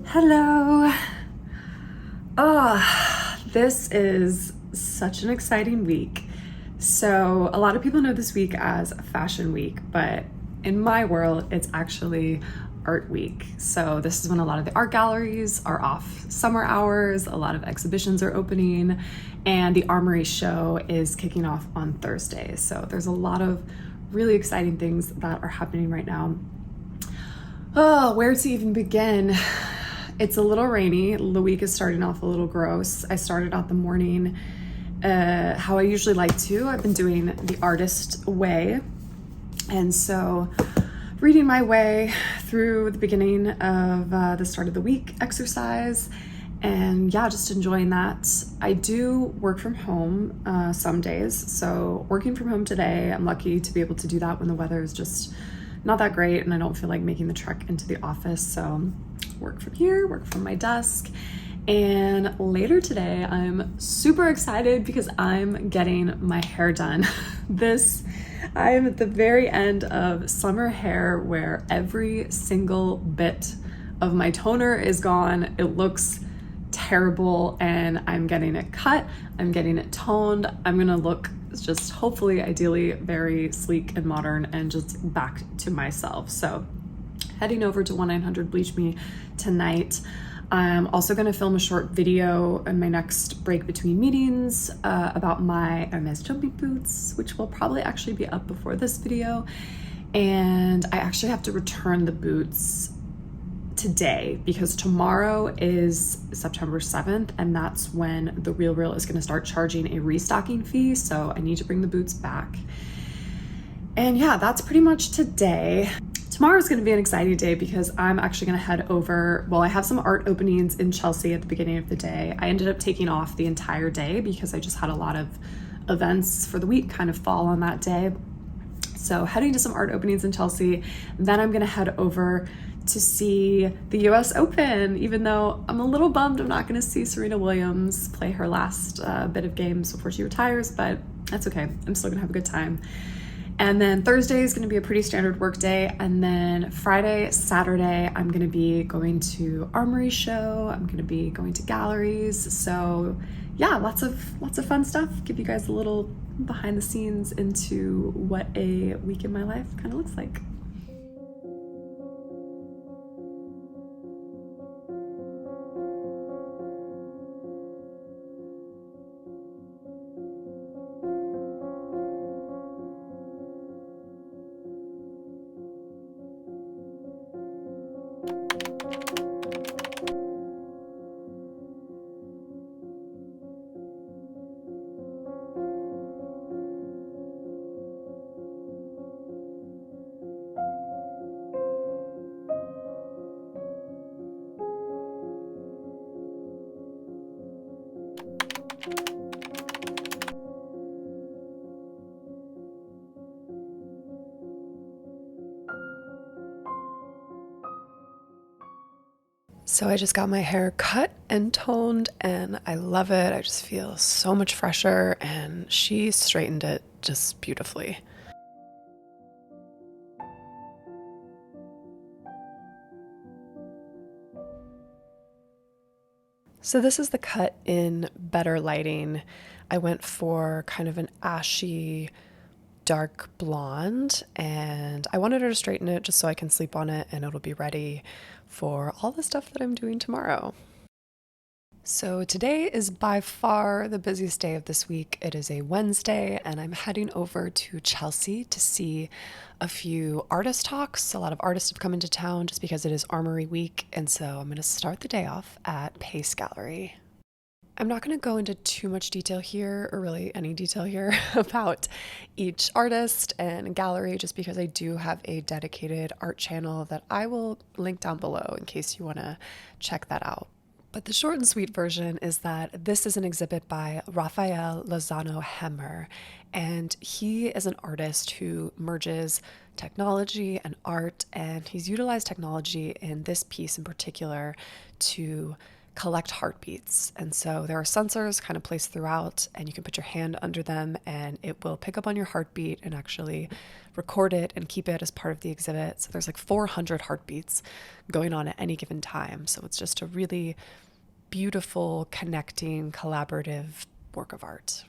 Hello. This is such an exciting week. So, a lot of people know this week as Fashion Week, but in my world, it's actually Art Week. So, this is when a lot of the art galleries are off summer hours, a lot of exhibitions are opening, and the Armory Show is kicking off on Thursday. So, there's a lot of really exciting things that are happening right now. Oh, where to even begin? It's a little rainy. The week is starting off a little gross. I started out the morning how I usually like to. I've been doing the artist way. And so reading my way through the beginning of the start of the week exercise. And yeah, just enjoying that. I do work from home some days. So working from home today, I'm lucky to be able to do that when the weather is just not that great and I don't feel like making the trek into the office. So work from here, work from my desk. And later today, I'm super excited because I'm getting my hair done. I'm at the very end of summer hair where every single bit of my toner is gone. It looks terrible and I'm getting it cut, I'm getting it toned. I'm gonna look just hopefully ideally very sleek and modern and just back to myself. So heading over to 1-900 Bleach Me tonight. I'm also going to film a short video in my next break between meetings about my Hermes jumping boots, which will probably actually be up before this video. And I actually have to return the boots today because tomorrow is September 7th and that's when the RealReal is going to start charging a restocking fee. So I need to bring the boots back. And yeah, that's pretty much today. Tomorrow is going to be an exciting day because I'm actually going to head over. Well, I have some art openings in Chelsea at the beginning of the day. I ended up taking off the entire day because I just had a lot of events for the week kind of fall on that day. So heading to some art openings in Chelsea. Then I'm going to head over to see the US Open, even though I'm a little bummed I'm not going to see Serena Williams play her last bit of games before she retires, but that's okay. I'm still going to have a good time. And then Thursday is going to be a pretty standard work day. And then Friday, Saturday, I'm going to be going to Armory Show. I'm going to be going to galleries. So yeah, lots of fun stuff. Give you guys a little behind the scenes into what a week in my life kind of looks like. So I just got my hair cut and toned and I love it. I just feel so much fresher and she straightened it just beautifully. So this is the cut in better lighting. I went for kind of an ashy dark blonde and I wanted her to straighten it just so I can sleep on it and it'll be ready for all the stuff that I'm doing tomorrow. So today is by far the busiest day of this week. It is a Wednesday and I'm heading over to Chelsea to see a few artist talks. A lot of artists have come into town just because it is Armory Week, and so I'm going to start the day off at Pace Gallery. I'm not going to go into too much detail here, or really any detail here, about each artist and gallery, just because I do have a dedicated art channel that I will link down below in case you want to check that out. But the short and sweet version is that this is an exhibit by Rafael Lozano Hemmer, and he is an artist who merges technology and art, and he's utilized technology in this piece in particular to collect heartbeats. And so there are sensors kind of placed throughout, and you can put your hand under them and it will pick up on your heartbeat and actually record it and keep it as part of the exhibit. So there's like 400 heartbeats going on at any given time. So it's just a really beautiful, connecting, collaborative work of art.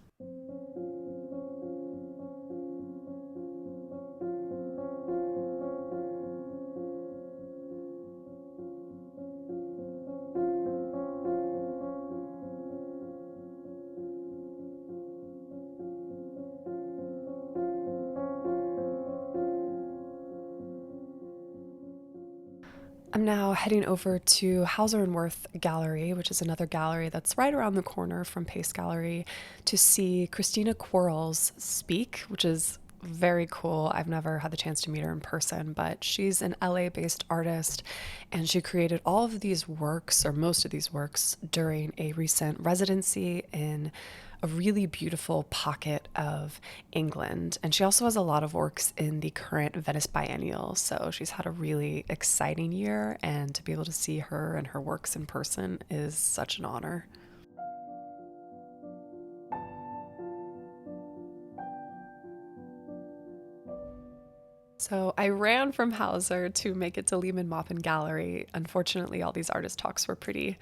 I'm now heading over to Hauser & Wirth Gallery, which is another gallery that's right around the corner from Pace Gallery, to see Christina Quarles speak, which is very cool. I've never had the chance to meet her in person, but she's an LA-based artist, and she created all of these works, or most of these works, during a recent residency in a really beautiful pocket of England. And she also has a lot of works in the current Venice Biennial. So she's had a really exciting year, and to be able to see her and her works in person is such an honor. So I ran from Hauser to make it to Lehman Maupin Gallery. Unfortunately, all these artist talks were pretty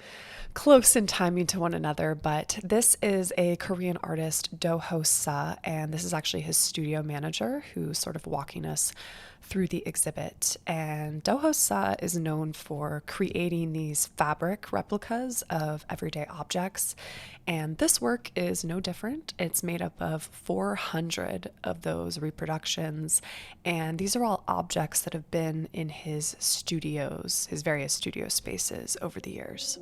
close in timing to one another, but this is a Korean artist, Do-ho Suh, and this is actually his studio manager who's sort of walking us through the exhibit. And Do-ho Suh is known for creating these fabric replicas of everyday objects, and this work is no different. It's made up of 400 of those reproductions, and these are all objects that have been in his studios, his various studio spaces over the years.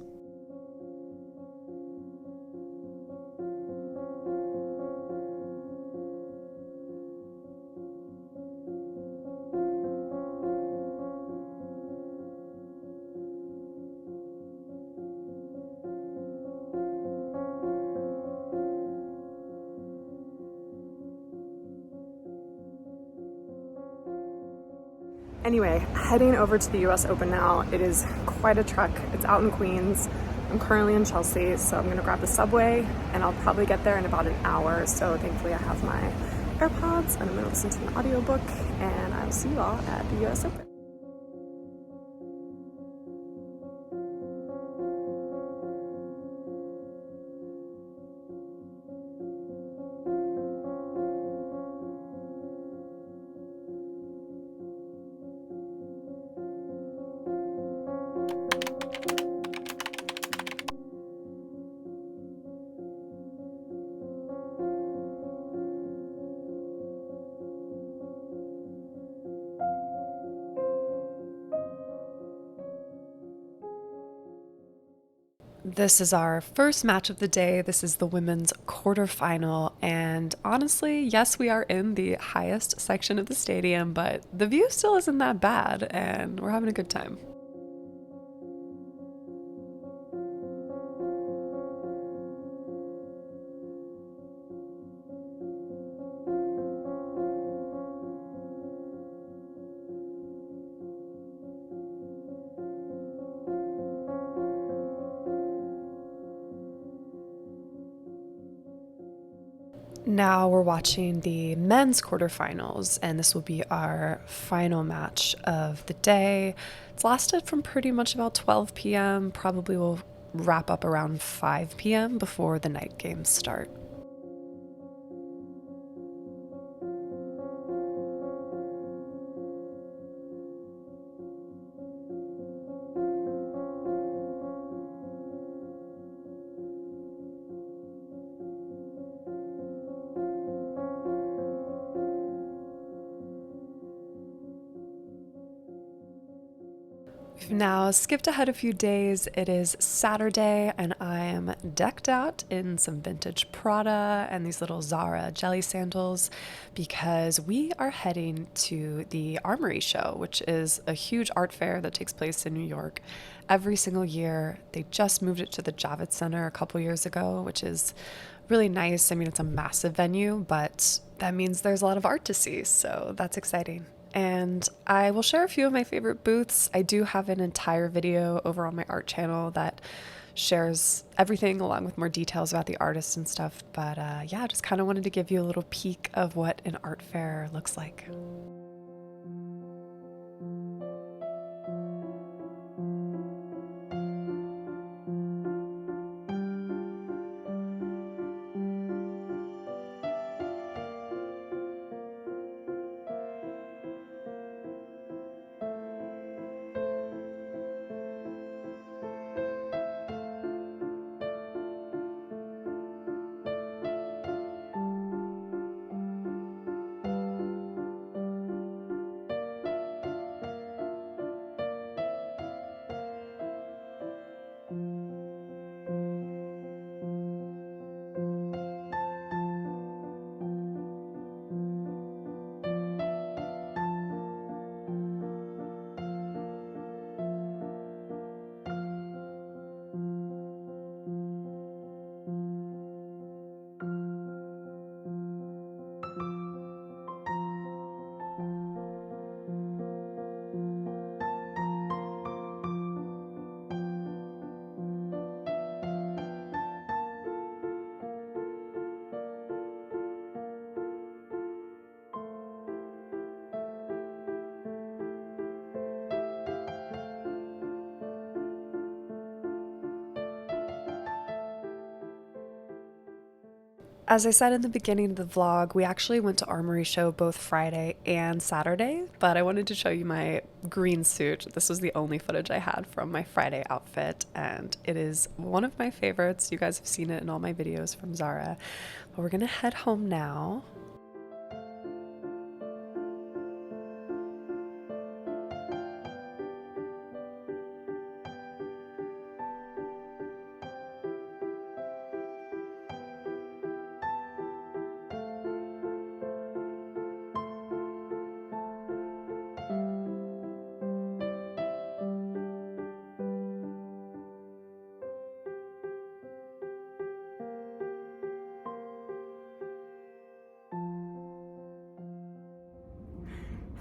Anyway, heading over to the US Open now. It is quite a trek. It's out in Queens. I'm currently in Chelsea, so I'm gonna grab the subway and I'll probably get there in about an hour. So thankfully I have my AirPods and I'm gonna listen to an audiobook, and I will see you all at the US Open. This is our first match of the day. This is the women's quarterfinal, and honestly, yes, we are in the highest section of the stadium, but the view still isn't that bad, and we're having a good time. Now we're watching the men's quarterfinals, and this will be our final match of the day. It's lasted from pretty much about 12 p.m. Probably will wrap up around 5 p.m. before the night games start. We've now skipped ahead a few days. It is Saturday, and I am decked out in some vintage Prada and these little Zara jelly sandals because we are heading to the Armory Show, which is a huge art fair that takes place in New York every single year. They just moved it to the Javits Center a couple years ago, which is really nice. I mean, it's a massive venue, but that means there's a lot of art to see, so that's exciting. And I will share a few of my favorite booths. I do have an entire video over on my art channel that shares everything along with more details about the artist and stuff. But yeah, just kind of wanted to give you a little peek of what an art fair looks like. As I said in the beginning of the vlog, we actually went to Armory Show both Friday and Saturday, but I wanted to show you my green suit. This was the only footage I had from my Friday outfit, and it is one of my favorites. You guys have seen it in all my videos from Zara, but we're gonna head home now.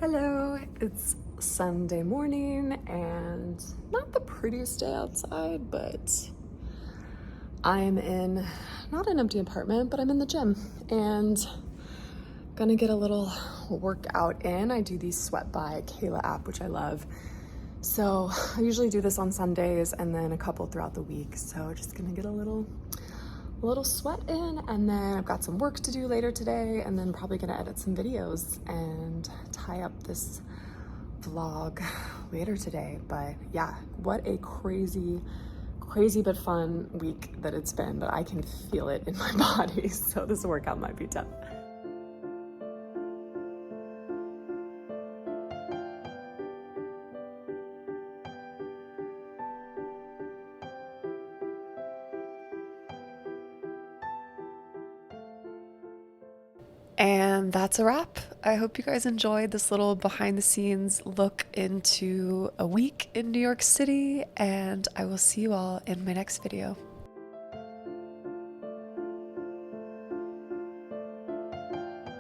Hello, it's Sunday morning and not the prettiest day outside, but I'm in not an empty apartment, but I'm in the gym and gonna get a little workout in. I do these Sweat by Kayla app, which I love. So I usually do this on Sundays and then a couple throughout the week. So just gonna get a little sweat in, and then I've got some work to do later today, and then probably gonna edit some videos and tie up this vlog later today. But yeah, what a crazy but fun week that it's been, but I can feel it in my body, so this workout might be tough. And that's a wrap. I hope you guys enjoyed this little behind the scenes look into a week in New York City, and I will see you all in my next video.